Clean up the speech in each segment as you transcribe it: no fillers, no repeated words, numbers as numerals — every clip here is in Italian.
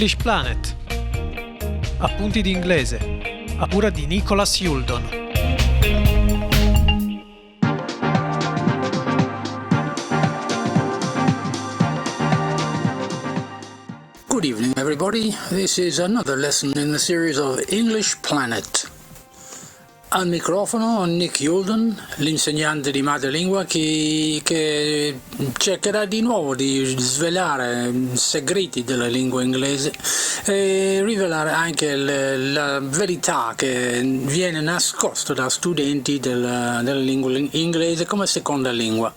English Planet. Appunti di inglese, a cura di Nicholas Youldon. Good evening, everybody. This is another lesson in the series of English Planet. Al microfono Nick Youldon, l'insegnante di madrelingua che cercherà di nuovo di svelare segreti della lingua inglese e rivelare anche la verità che viene nascosta da studenti della lingua inglese come seconda lingua.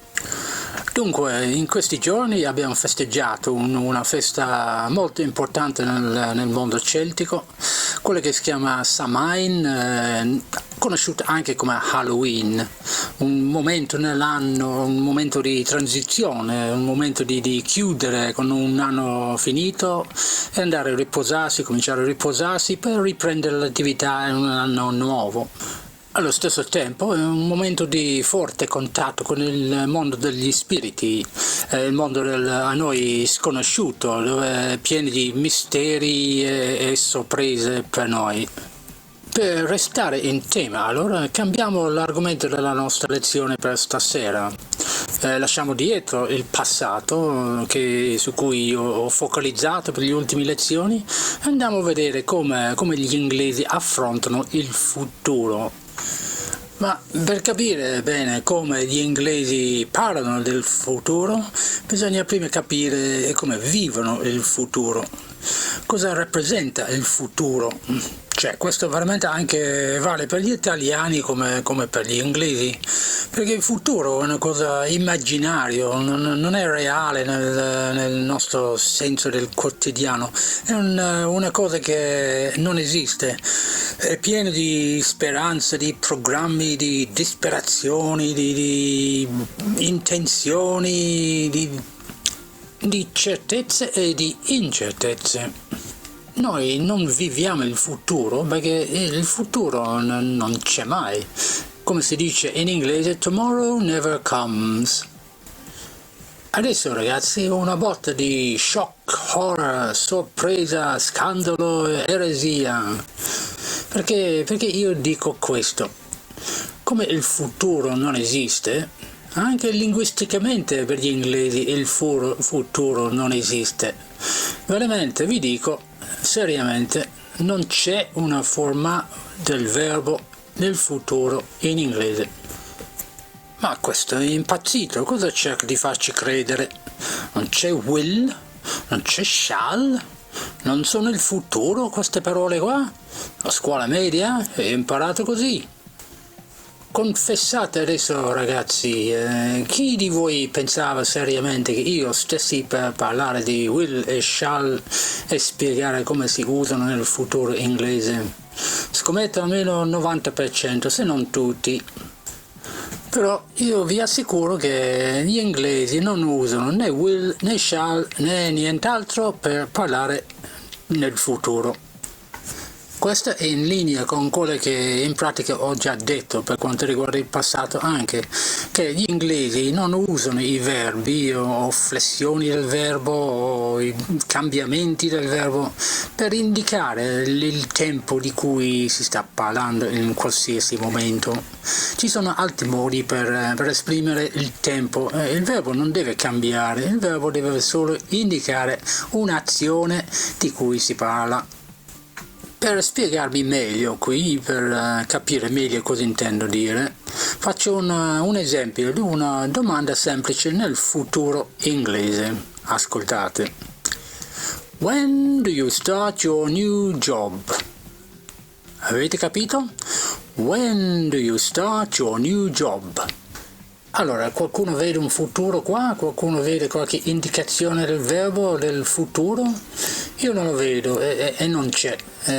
Dunque, in questi giorni abbiamo festeggiato una festa molto importante nel mondo celtico, quella che si chiama Samhain, conosciuta anche come Halloween, un momento nell'anno, un momento di transizione, un momento di chiudere con un anno finito e andare a riposarsi, cominciare a riposarsi per riprendere l'attività in un anno nuovo. Allo stesso tempo è un momento di forte contatto con il mondo degli spiriti, il mondo a noi sconosciuto, dove è pieno di misteri e sorprese per noi. Per restare in tema, allora cambiamo l'argomento della nostra lezione per stasera. Lasciamo dietro il passato su cui ho focalizzato per le ultime lezioni e andiamo a vedere come gli inglesi affrontano il futuro. Ma per capire bene come gli inglesi parlano del futuro, bisogna prima capire come vivono il futuro. Cosa rappresenta il futuro? Cioè, questo veramente anche vale per gli italiani come per gli inglesi, perché il futuro è una cosa immaginaria, non è reale nel nostro senso del quotidiano, è una cosa che non esiste, è pieno di speranze, di programmi, di disperazioni, di intenzioni, di certezze e di incertezze. Noi non viviamo il futuro perché il futuro non c'è mai. Come si dice in inglese, tomorrow never comes. Adesso ragazzi, una botta di shock, horror, sorpresa, scandalo, eresia. Perché io dico questo? Come il futuro non esiste, anche linguisticamente per gli inglesi il futuro non esiste. Veramente vi dico, seriamente, non c'è una forma del verbo nel futuro in inglese. Ma questo è impazzito, cosa cerca di farci credere? Non c'è will, non c'è shall, non sono il futuro queste parole qua? A scuola media ho imparato così. Confessate adesso ragazzi, chi di voi pensava seriamente che io stessi per parlare di will e shall e spiegare come si usano nel futuro inglese? Scommetto almeno il 90%, se non tutti. Però io vi assicuro che gli inglesi non usano né will né shall né nient'altro per parlare nel futuro. Questo è in linea con quello che in pratica ho già detto per quanto riguarda il passato anche, che gli inglesi non usano i verbi o flessioni del verbo o i cambiamenti del verbo per indicare il tempo di cui si sta parlando in qualsiasi momento. Ci sono altri modi per esprimere il tempo. Il verbo non deve cambiare, il verbo deve solo indicare un'azione di cui si parla. Per spiegarmi meglio qui, per capire meglio cosa intendo dire, faccio un esempio di una domanda semplice nel futuro inglese. Ascoltate. When do you start your new job? Avete capito? When do you start your new job? Allora, qualcuno vede un futuro qua? Qualcuno vede qualche indicazione del verbo del futuro? Io non lo vedo e non c'è.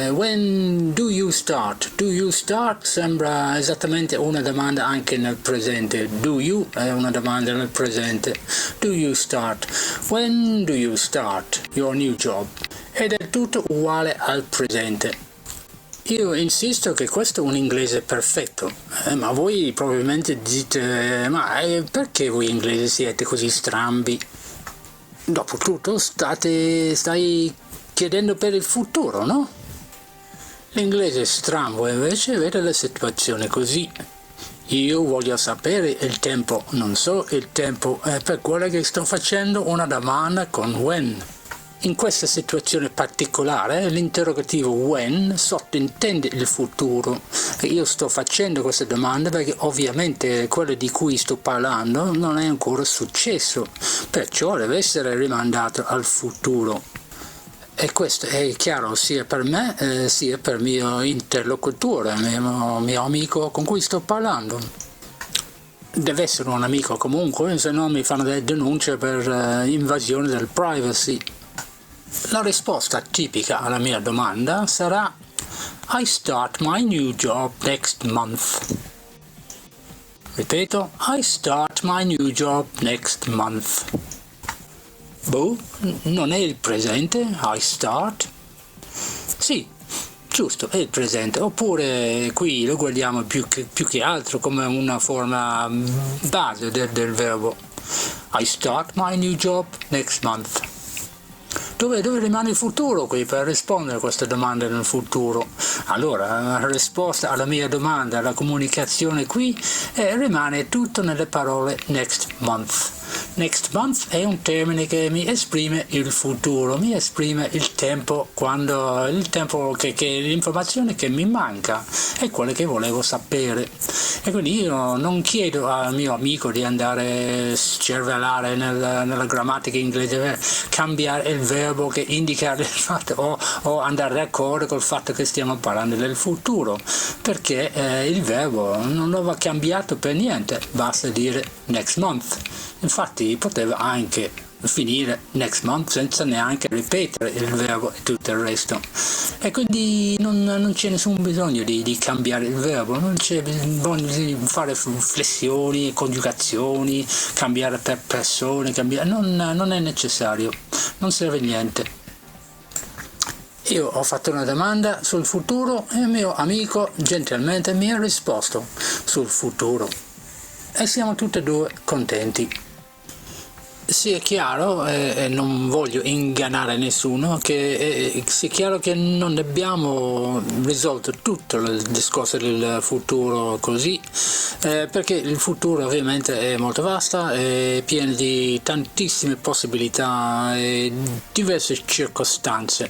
When do you start? Do you start sembra esattamente una domanda anche nel presente. Do you è una domanda nel presente. Do you start? When do you start your new job? Ed è tutto uguale al presente. Io insisto che questo è un inglese perfetto, ma voi probabilmente dite, ma perché voi inglesi siete così strambi? Dopotutto stai chiedendo per il futuro, no? L'inglese strambo invece vede la situazione così. Io voglio sapere il tempo, non so il tempo, è per quello che sto facendo una domanda con when. In questa situazione particolare l'interrogativo when sottintende il futuro. E io sto facendo questa domanda perché ovviamente quello di cui sto parlando non è ancora successo, perciò deve essere rimandato al futuro. E questo è chiaro sia per me sia per il mio interlocutore, il mio amico con cui sto parlando. Deve essere un amico comunque, se no mi fanno delle denunce per invasione del privacy. La risposta tipica alla mia domanda sarà I start my new job next month. Ripeto, I start my new job next month. Boh, non è il presente, I start? Sì, giusto, è il presente, oppure qui lo guardiamo più che altro come una forma base del verbo. I start my new job next month. Dove rimane il futuro qui per rispondere a questa domanda nel futuro? Allora, la risposta alla mia domanda, la comunicazione qui, rimane tutto nelle parole next month. Next month è un termine che mi esprime il futuro, mi esprime il tempo che l'informazione che mi manca è quella che volevo sapere. E quindi io non chiedo al mio amico di andare a scervellare nella grammatica inglese, cambiare il verbo che indica il fatto o andare d'accordo col fatto che stiamo parlando del futuro, perché il verbo non lo va cambiato per niente, basta dire next month. Infatti poteva anche finire next month senza neanche ripetere il verbo e tutto il resto. E quindi non c'è nessun bisogno di cambiare il verbo, non c'è bisogno di fare flessioni, congiugazioni, cambiare per persone, non è necessario, non serve a niente. Io ho fatto una domanda sul futuro e il mio amico gentilmente mi ha risposto sul futuro. E siamo tutti e due contenti. Sia chiaro, e non voglio ingannare nessuno, che sia chiaro che non abbiamo risolto tutto il discorso del futuro così, perché il futuro ovviamente è molto vasto, è pieno di tantissime possibilità e diverse circostanze.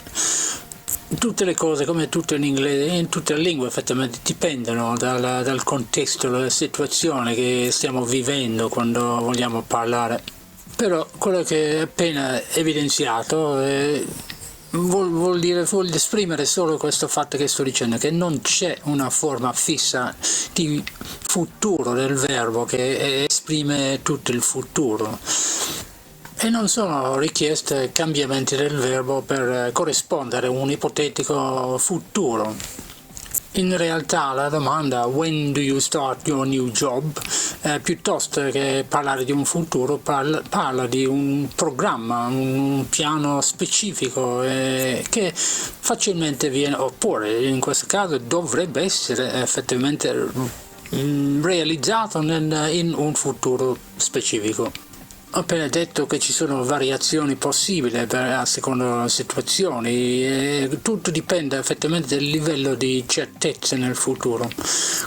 Tutte le cose, come tutto in inglese e in tutte le lingue, effettivamente dipendono dal contesto, dalla situazione che stiamo vivendo quando vogliamo parlare. Però quello che è appena evidenziato vuol esprimere solo questo fatto che sto dicendo, che non c'è una forma fissa di futuro del verbo che esprime tutto il futuro. E non sono richieste cambiamenti del verbo per corrispondere a un ipotetico futuro. In realtà la domanda when do you start your new job, piuttosto che parlare di un futuro, parla di un programma, un piano specifico che facilmente viene, oppure in questo caso dovrebbe essere effettivamente realizzato in un futuro specifico. Ho appena detto che ci sono variazioni possibili a seconda delle situazioni e tutto dipende effettivamente dal livello di certezza nel futuro.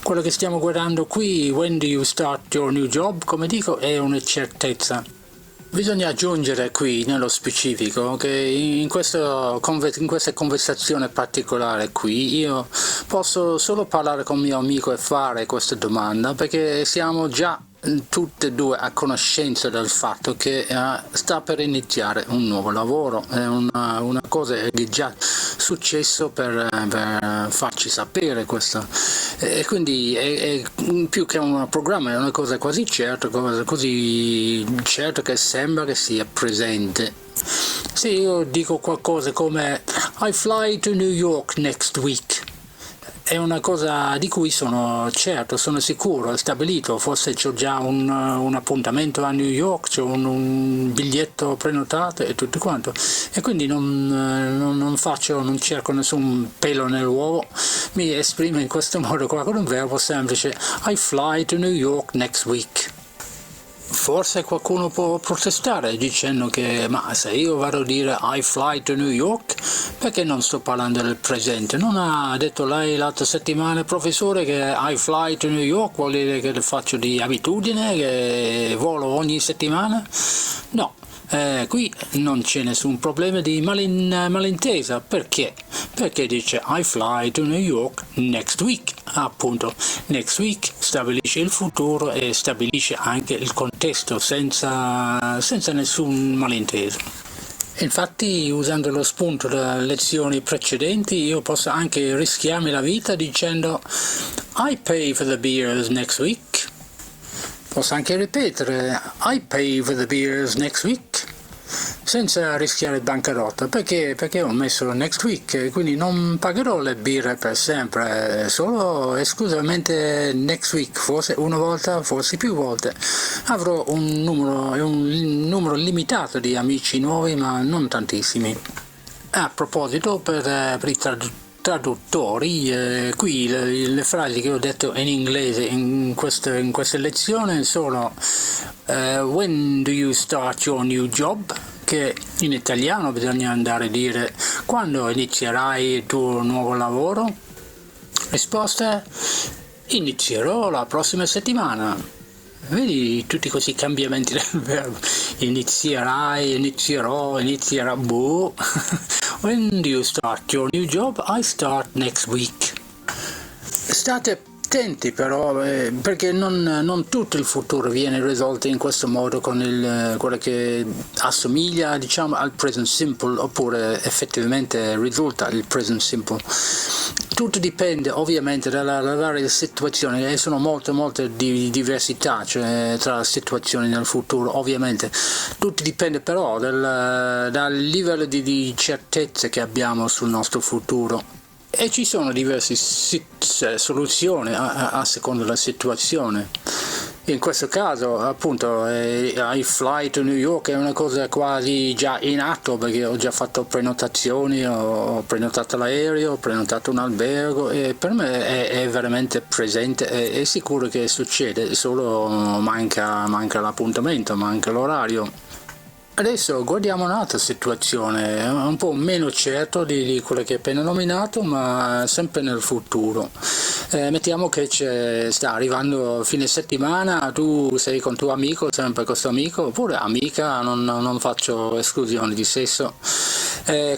Quello che stiamo guardando qui, when do you start your new job, come dico, è una certezza. Bisogna aggiungere qui nello specifico che in questa conversazione particolare qui io posso solo parlare con mio amico e fare questa domanda perché siamo già tutte e due a conoscenza del fatto che sta per iniziare un nuovo lavoro, è una cosa che è già successo per farci sapere questo, e quindi è più che un programma, è una cosa quasi certa, così certa che sembra che sia presente. Se io dico qualcosa come I fly to New York next week, è una cosa di cui sono certo, sono sicuro, è stabilito, forse c'ho già un appuntamento a New York, c'ho un biglietto prenotato e tutto quanto, e quindi non cerco nessun pelo nell'uovo, mi esprimo in questo modo qua con un verbo semplice, I fly to New York next week. Forse qualcuno può protestare dicendo che ma se io vado a dire I fly to New York, perché non sto parlando del presente? Non ha detto lei l'altra settimana, professore, che I fly to New York vuol dire che lo faccio di abitudine, che volo ogni settimana? No. Qui non c'è nessun problema di malintesa. Perché? Perché dice I fly to New York next week. Appunto, next week stabilisce il futuro e stabilisce anche il contesto senza nessun malinteso. Infatti, usando lo spunto dalle lezioni precedenti, io posso anche rischiarmi la vita dicendo I pay for the beers next week. Posso anche ripetere I pay for the beers next week senza rischiare bancarotta. Perché ho messo next week, quindi non pagherò le birre per sempre, solo esclusivamente next week, forse una volta, forse più volte. Avrò un numero limitato di amici nuovi, ma non tantissimi. A proposito, per i traduttori, qui le frasi che ho detto in inglese in questa lezione sono when do you start your new job? Che in italiano bisogna andare a dire quando inizierai il tuo nuovo lavoro? Risposta: inizierò la prossima settimana. Vedi tutti questi cambiamenti del verbo: inizierai, inizierò, inizierà, boh. When do you start your new job? I start next week. State attenti però, perché non tutto il futuro viene risolto in questo modo con quello che assomiglia, diciamo, al present simple, oppure effettivamente risulta il present simple. Tutto dipende ovviamente dalle varie situazioni, e sono molte diversità, cioè, tra situazioni nel futuro, ovviamente. Tutto dipende però dal livello di certezza che abbiamo sul nostro futuro. E ci sono diverse soluzioni a seconda della situazione. In questo caso, appunto, I fly to New York è una cosa quasi già in atto, perché ho già fatto prenotazioni, ho prenotato l'aereo, ho prenotato un albergo, e per me è veramente presente, è sicuro che succede, solo manca l'appuntamento, manca l'orario. Adesso guardiamo un'altra situazione, un po' meno certo di quella che ho appena nominato, ma sempre nel futuro. Mettiamo che sta arrivando fine settimana, tu sei con tuo amico, sempre questo amico, oppure amica, non faccio esclusione di sesso.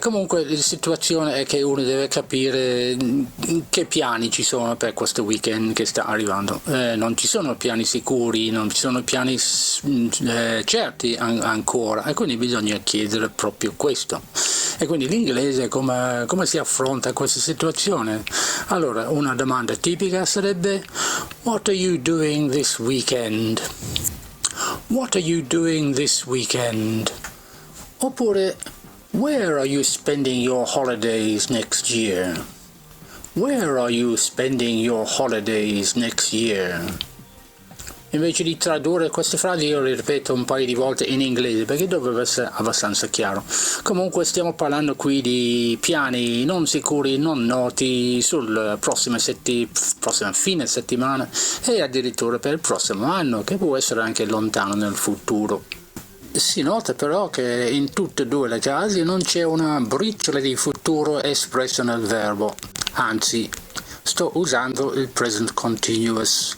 Comunque la situazione è che uno deve capire che piani ci sono per questo weekend che sta arrivando. Non ci sono piani sicuri, non ci sono piani certi ancora, e quindi bisogna chiedere proprio questo. E quindi l'inglese come si affronta questa situazione? Allora, una domanda tipica sarebbe What are you doing this weekend? What are you doing this weekend? Oppure Where are you spending your holidays next year? Where are you spending your holidays next year? Invece di tradurre queste frasi io le ripeto un paio di volte in inglese perché dovrebbe essere abbastanza chiaro. Comunque stiamo parlando qui di piani non sicuri, non noti sul prossimo fine settimana e addirittura per il prossimo anno, che può essere anche lontano nel futuro. Si nota però che in tutte e due le casi non c'è una briciola di futuro espresso nel verbo, anzi sto usando il present continuous,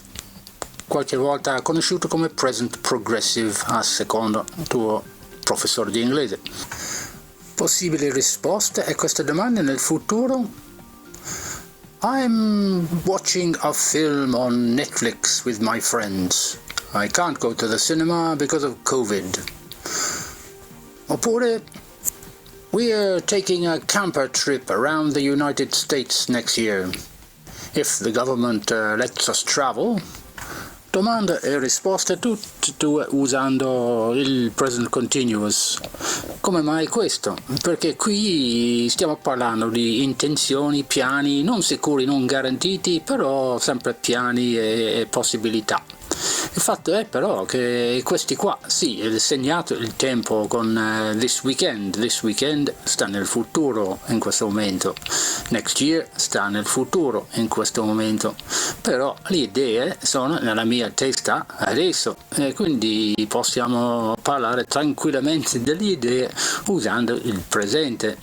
qualche volta conosciuto come present progressive a secondo tuo professore di inglese. Possibili risposte a queste domande nel futuro? I'm watching a film on Netflix with my friends. I can't go to the cinema because of COVID. Oppure we're taking a camper trip around the United States next year. If the government lets us travel. Domanda e risposta tutte usando il present continuous. Come mai questo? Perché qui stiamo parlando di intenzioni, piani non sicuri, non garantiti, però sempre piani e possibilità. Il fatto è però che questi qua, sì, è segnato il tempo con this weekend sta nel futuro in questo momento, next year sta nel futuro in questo momento, però le idee sono nella mia testa adesso e quindi possiamo parlare tranquillamente delle idee usando il presente.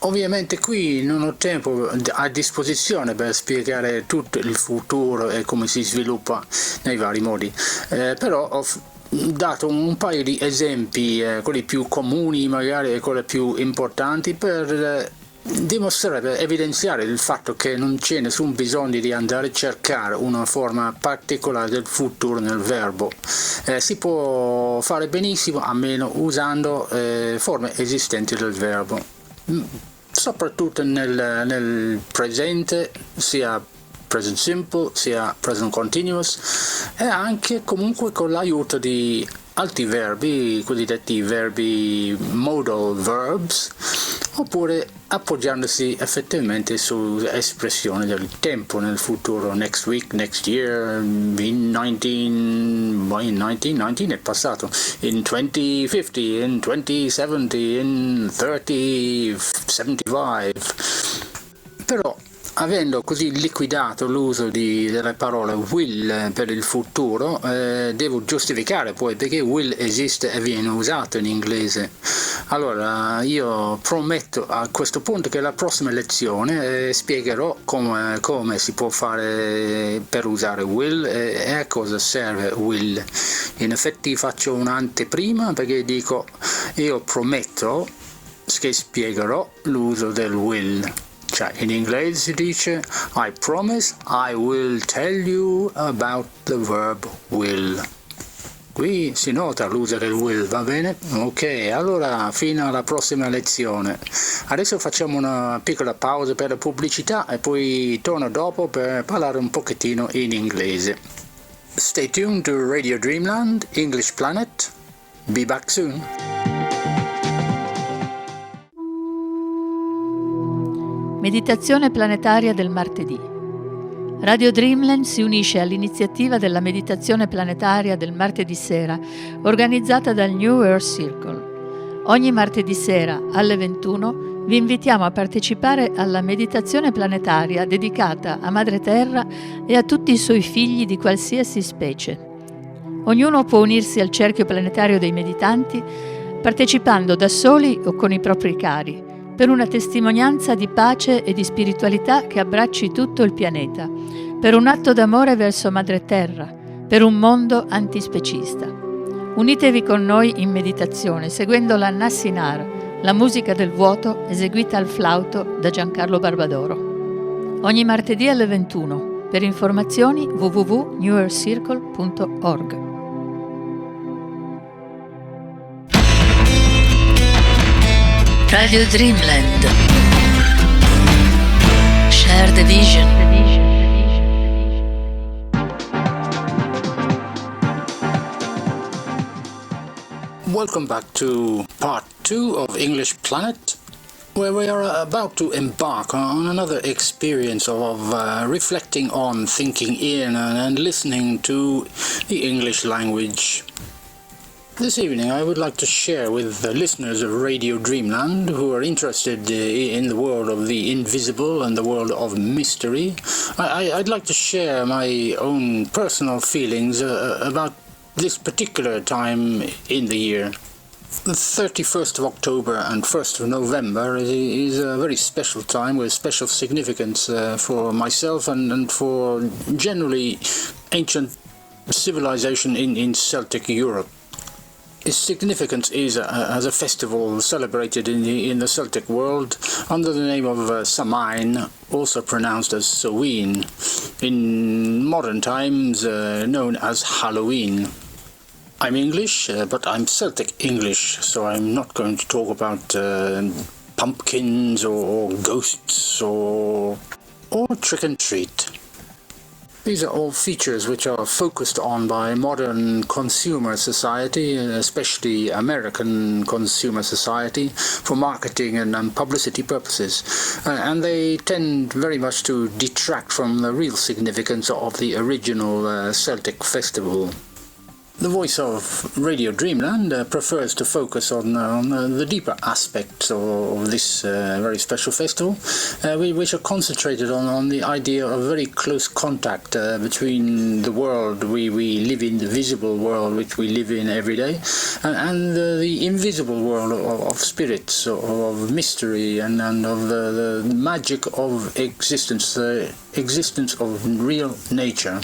Ovviamente qui non ho tempo a disposizione per spiegare tutto il futuro e come si sviluppa nei vari modi, però ho dato un paio di esempi, quelli più comuni magari e quelli più importanti per dimostrare, per evidenziare il fatto che non c'è nessun bisogno di andare a cercare una forma particolare del futuro nel verbo. Si può fare benissimo a meno usando forme esistenti del verbo. Soprattutto nel presente, sia present simple sia present continuous, e anche comunque con l'aiuto di altri verbi, i cosiddetti verbi modal verbs, oppure appoggiandosi effettivamente su espressioni del tempo nel futuro, next week, next year, in 1919 è passato, in 2050, in 2070, in 3075. Però avendo così liquidato l'uso delle parole will per il futuro, devo giustificare poi perché will esiste e viene usato in inglese. Allora io prometto a questo punto che la prossima lezione spiegherò come si può fare per usare will e a cosa serve will. In effetti faccio un'anteprima perché dico io prometto che spiegherò l'uso del will. Cioè, in inglese si dice I promise I will tell you about the verb will. Qui si nota l'uso del will, va bene? Ok, allora fino alla prossima lezione. Adesso facciamo una piccola pausa per la pubblicità e poi torno dopo per parlare un pochettino in inglese. Stay tuned to Radio Dreamland, English Planet. Be back soon. Meditazione planetaria del martedì. Radio Dreamland si unisce all'iniziativa della meditazione planetaria del martedì sera, organizzata dal New Earth Circle. Ogni martedì sera alle 21 vi invitiamo a partecipare alla meditazione planetaria dedicata a Madre Terra e a tutti i suoi figli di qualsiasi specie. Ognuno può unirsi al cerchio planetario dei meditanti partecipando da soli o con i propri cari, per una testimonianza di pace e di spiritualità che abbracci tutto il pianeta, per un atto d'amore verso Madre Terra, per un mondo antispecista. Unitevi con noi in meditazione, seguendo la Nassinar, la musica del vuoto eseguita al flauto da Giancarlo Barbadoro. Ogni martedì alle 21. Per informazioni www.newearthcircle.org. Radio Dreamland. Share the vision. Welcome back to part 2 of English Planet, where we are about to embark on another experience of reflecting on, thinking in and listening to the English language. This evening I would like to share with the listeners of Radio Dreamland who are interested in the world of the invisible and the world of mystery. I'd like to share my own personal feelings about this particular time in the year. The 31st of October and 1st of November is a very special time with special significance for myself and for generally ancient civilization in Celtic Europe. Its significance is as a festival celebrated in the Celtic world under the name of Samhain, also pronounced as Samhain, in modern times known as Halloween. I'm English, but I'm Celtic English, so I'm not going to talk about pumpkins or ghosts or trick and treat. These are all features which are focused on by modern consumer society, especially American consumer society, for marketing and publicity purposes. And they tend very much to detract from the real significance of the original Celtic festival. The voice of Radio Dreamland prefers to focus on the deeper aspects of this very special festival, which are concentrated on the idea of very close contact between the world we live in, the visible world which we live in every day, and the invisible world of spirits, of mystery, and of the magic of existence, the existence of real nature.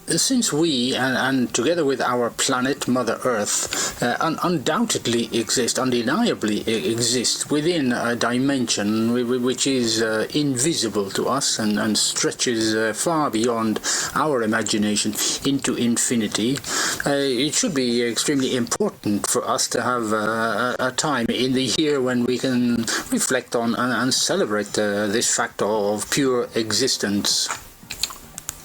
Since we, and together with our planet, Mother Earth, undoubtedly exist, undeniably exist within a dimension which is invisible to us and stretches far beyond our imagination into infinity, it should be extremely important for us to have a time in the year when we can reflect on and celebrate this fact of pure existence.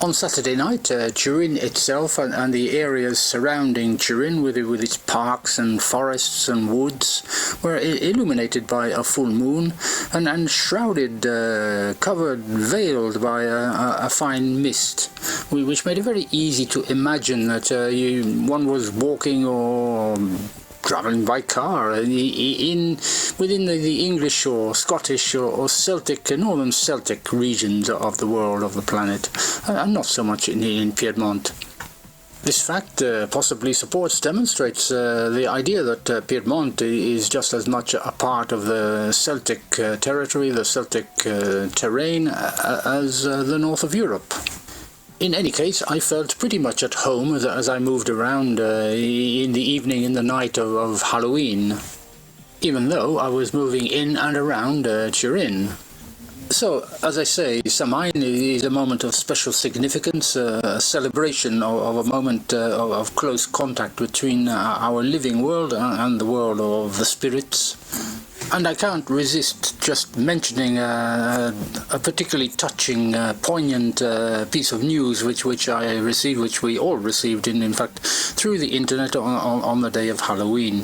On Saturday night, Turin itself and the areas surrounding Turin, with its parks and forests and woods, were illuminated by a full moon and shrouded, covered, veiled by a fine mist, which made it very easy to imagine that one was walking or travelling by car within the English or Scottish or Celtic, Northern Celtic regions of the world, of the planet, and not so much in Piedmont. This fact possibly demonstrates the idea that Piedmont is just as much a part of the Celtic territory, the Celtic terrain, as the north of Europe. In any case, I felt pretty much at home as I moved around in the evening, in the night of Halloween, even though I was moving in and around Turin. So, as I say, Samhain is a moment of special significance, a celebration of a moment of close contact between our living world and the world of the spirits. And I can't resist just mentioning a particularly touching, poignant piece of news which I received, which we all received, in fact, through the internet on the day of Halloween.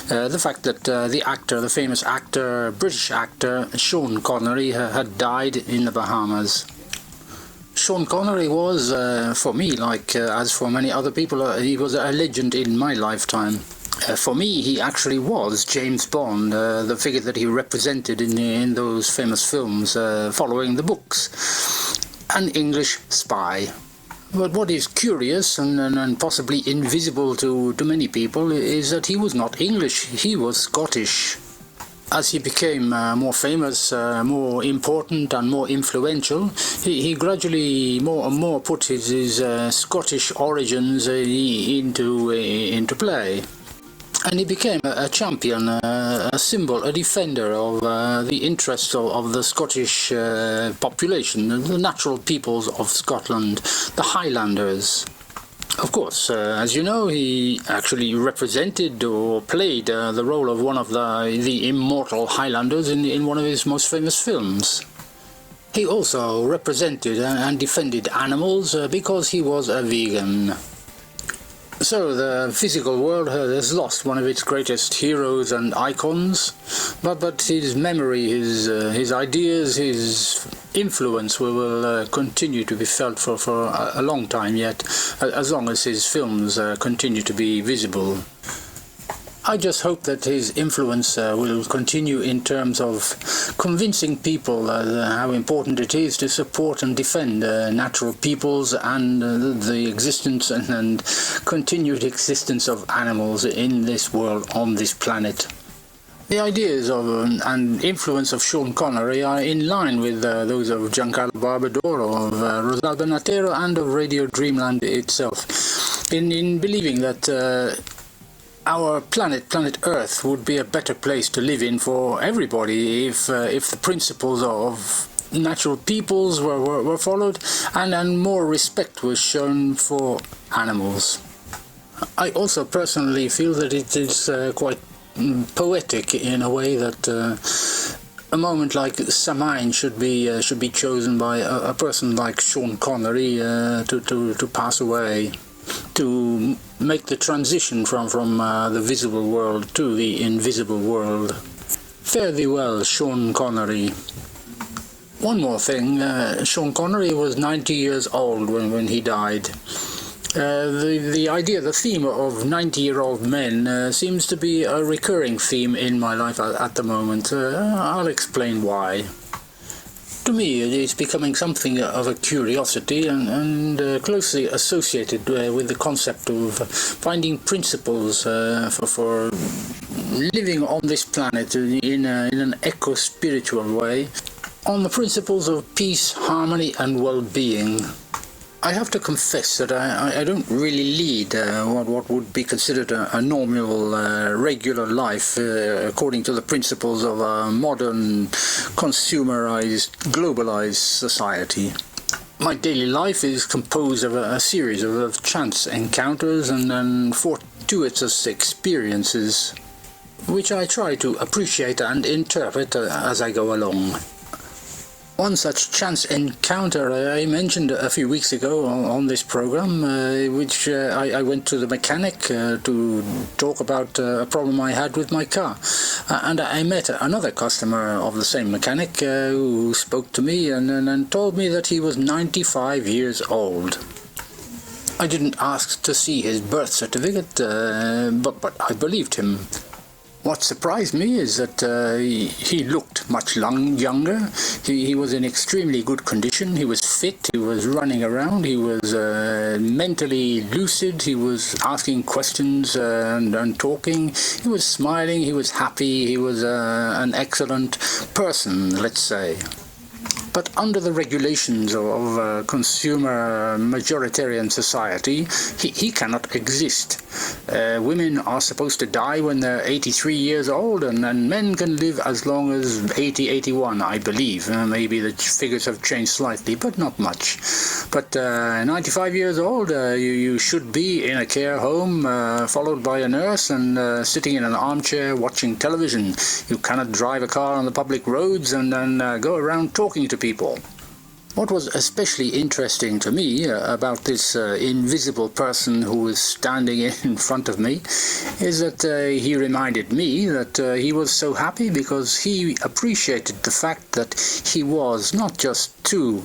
The fact that the famous actor, British actor, Sean Connery, had died in the Bahamas. Sean Connery was, for me, as for many other people, he was a legend in my lifetime. For me, he actually was James Bond, the figure that he represented in those famous films following the books. An English spy. But what is curious and possibly invisible to many people is that he was not English, he was Scottish. As he became more famous, more important and more influential, he gradually more and more put his Scottish origins into play. And he became a champion, a symbol, a defender of the interests of the Scottish population, the natural peoples of Scotland, the Highlanders. Of course, as you know, he actually represented or played the role of one of the immortal Highlanders in one of his most famous films. He also represented and defended animals because he was a vegan. So the physical world has lost one of its greatest heroes and icons, but his memory, his ideas, his influence will continue to be felt for a long time yet, as long as his films continue to be visible. I just hope that his influence will continue in terms of convincing people how important it is to support and defend natural peoples and the existence and continued existence of animals in this world, on this planet. The ideas of and influence of Sean Connery are in line with those of Giancarlo Barbadoro, of Rosalba Natero, and of Radio Dreamland itself, in believing that our planet Earth, would be a better place to live in for everybody if the principles of natural peoples were followed and more respect was shown for animals. I also personally feel that it is quite poetic in a way that A moment like Samhain should be chosen by a person like Sean Connery to pass away, to make the transition from the visible world to the invisible world. Fare thee well, Sean Connery. One more thing, Sean Connery was 90 years old when he died. The theme of 90-year-old men seems to be a recurring theme in my life at the moment. I'll explain why. To me, it is becoming something of a curiosity and closely associated with the concept of finding principles for living on this planet in an eco-spiritual way, on the principles of peace, harmony and well-being. I have to confess that I don't really lead what would be considered a normal, regular life according to the principles of a modern, consumerized, globalized society. My daily life is composed of a series of chance encounters and fortuitous experiences, which I try to appreciate and interpret as I go along. One such chance encounter I mentioned a few weeks ago on this program, which I went to the mechanic to talk about a problem I had with my car. And I met another customer of the same mechanic who spoke to me and told me that he was 95 years old. I didn't ask to see his birth certificate, but I believed him. What surprised me is that he looked much younger. He was in extremely good condition. He was fit. He was running around. He was mentally lucid. He was asking questions and talking. He was smiling. He was happy. He was an excellent person, let's say. But under the regulations of consumer majoritarian society, he cannot exist. Women are supposed to die when they're 83 years old, and men can live as long as 80, 81, I believe. Maybe the figures have changed slightly, but not much. But 95 years old, you should be in a care home, followed by a nurse, and sitting in an armchair watching television. You cannot drive a car on the public roads and go around talking to people. What was especially interesting to me about this invisible person who was standing in front of me is that he reminded me that he was so happy because he appreciated the fact that he was not just two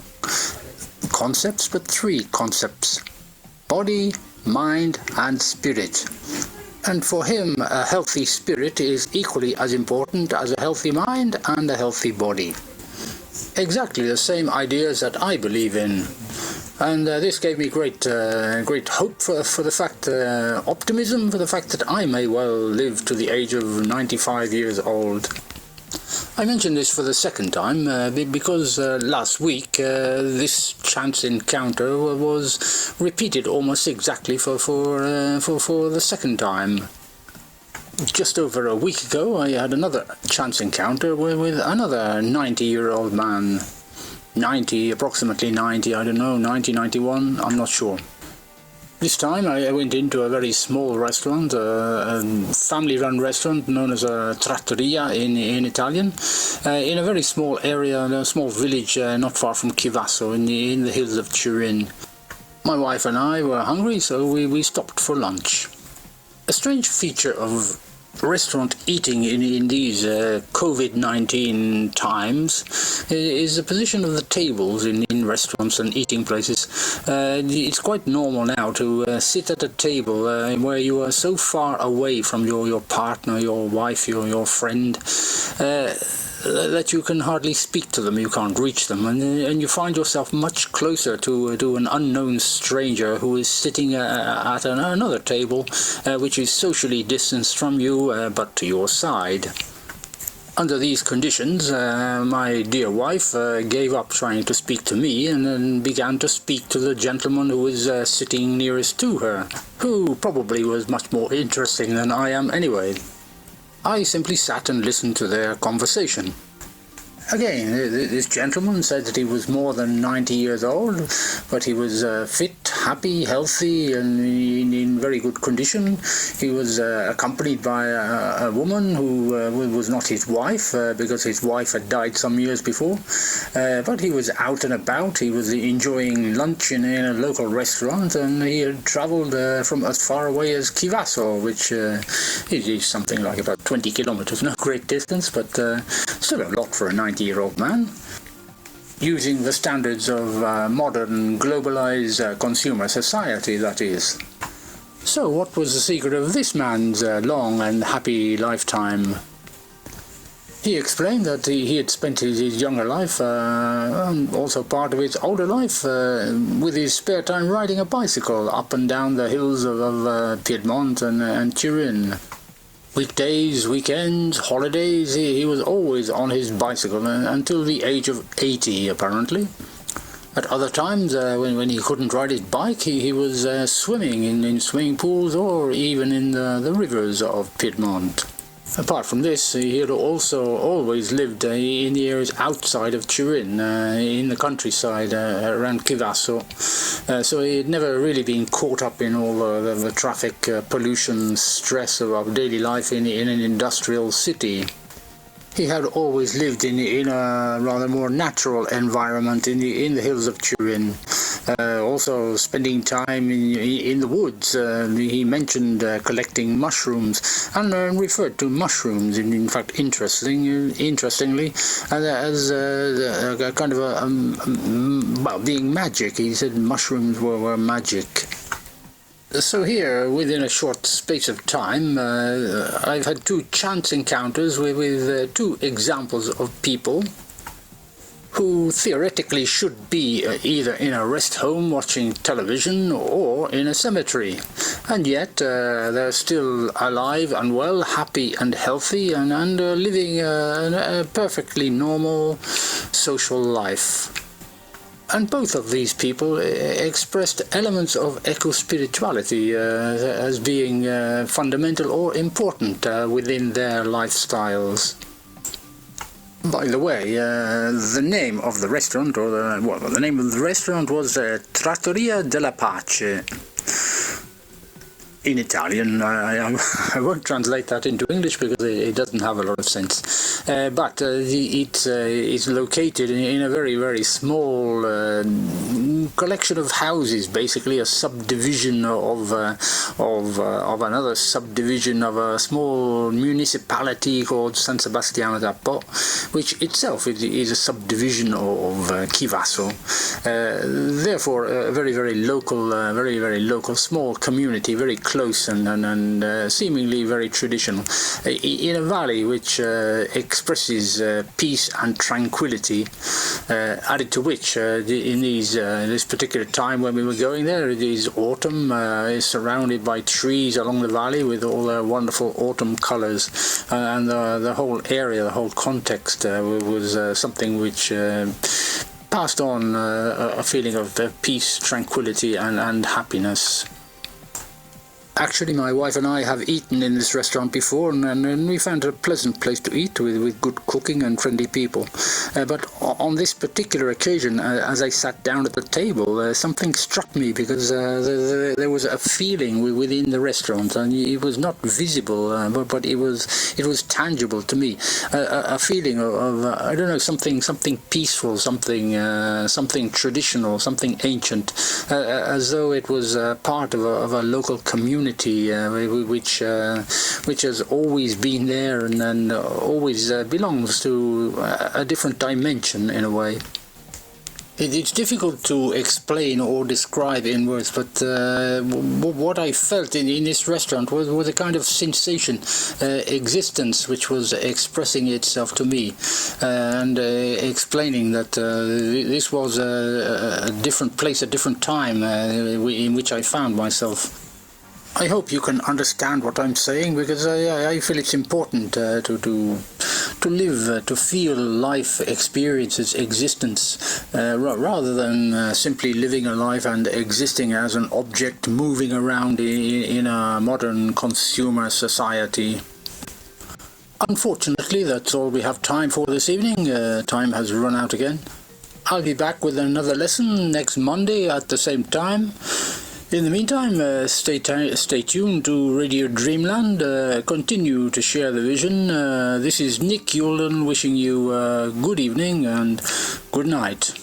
concepts but three concepts: body, mind and spirit. And for him, a healthy spirit is equally as important as a healthy mind and a healthy body. Exactly the same ideas that I believe in, and this gave me great hope for the fact, optimism for the fact that I may well live to the age of 95 years old. I mention this for the second time because last week this chance encounter was repeated almost exactly for the second time. Just over a week ago, I had another chance encounter with another 90-year-old man. 90, approximately 90, I don't know, 90, 91, I'm not sure. This time I went into a very small restaurant, a family-run restaurant known as a trattoria in Italian, in a very small area, in a small village not far from Chivasso in the hills of Turin. My wife and I were hungry, so we stopped for lunch. A strange feature of restaurant eating in these COVID-19 times is the position of the tables in restaurants and eating places. It's quite normal now to sit at a table where you are so far away from your partner, your wife, your friend, that you can hardly speak to them, you can't reach them, and you find yourself much closer to an unknown stranger who is sitting at another table, which is socially distanced from you, but to your side. Under these conditions, my dear wife gave up trying to speak to me and then began to speak to the gentleman who was sitting nearest to her, who probably was much more interesting than I am anyway. I simply sat and listened to their conversation. Again, this gentleman said that he was more than 90 years old, but he was fit, happy, healthy, and in very good condition. He was accompanied by a woman who was not his wife, because his wife had died some years before. But he was out and about. He was enjoying lunch in a local restaurant, and he had travelled from as far away as Chivasso, which is something like about 20 kilometers. No great distance, but still a lot for a 90-year-old man. Using the standards of modern, globalized consumer society, that is. So what was the secret of this man's long and happy lifetime? He explained that he had spent his younger life, and also part of his older life, with his spare time riding a bicycle up and down the hills of Piedmont and Turin. Weekdays, weekends, holidays, he was always on his bicycle until the age of 80, apparently. At other times, when he couldn't ride his bike, he was swimming in swimming pools or even in the rivers of Piedmont. Apart from this, he had also always lived in the areas outside of Turin, in the countryside around Chivasso, so he had never really been caught up in all the traffic pollution stress of daily life in an industrial city. He had always lived in a rather more natural environment in the hills of Turin. Also spending time in the woods. He mentioned collecting mushrooms and referred to mushrooms, in fact, interestingly, as a kind of being magic. He said mushrooms were magic. So here, within a short space of time, I've had two chance encounters with two examples of people who theoretically should be either in a rest home watching television or in a cemetery, and yet they're still alive and well, happy and healthy, and living a perfectly normal social life. And both of these people expressed elements of eco-spirituality as being fundamental or important within their lifestyles. By the way, the name of the restaurant, the name of the restaurant was Trattoria della Pace. In Italian. I won't translate that into English because it doesn't have a lot of sense. But it's located in a very, very small collection of houses, basically a subdivision of another subdivision of a small municipality called San Sebastiano da Po, which itself is a subdivision of Chivasso. Therefore, a very, very local, small community, very close and seemingly very traditional, in a valley which expresses peace and tranquility, added to which in this particular time when we were going there, it is autumn, is surrounded by trees along the valley with all their wonderful autumn colors, and the whole area, the whole context was something which passed on a feeling of peace, tranquility and happiness. Actually, my wife and I have eaten in this restaurant before, and we found it a pleasant place to eat with good cooking and friendly people. But on this particular occasion, as I sat down at the table, something struck me because there was a feeling within the restaurant, and it was not visible, but it was tangible to me. A feeling of I don't know, something peaceful, something traditional, something ancient, as though it was part of a local community. Which has always been there and always belongs to a different dimension in a way. It's difficult to explain or describe in words, but what I felt in this restaurant was a kind of sensation, existence, which was expressing itself to me, and explaining that this was a different place, a different time in which I found myself. I hope you can understand what I'm saying, because I feel it's important to live, to feel life, experiences, existence, rather than simply living a life and existing as an object moving around in a modern consumer society. Unfortunately, that's all we have time for this evening. Time has run out again. I'll be back with another lesson next Monday at the same time. In the meantime, stay tuned to Radio Dreamland. Continue to share the vision. This is Nick Youldon wishing you good evening and good night.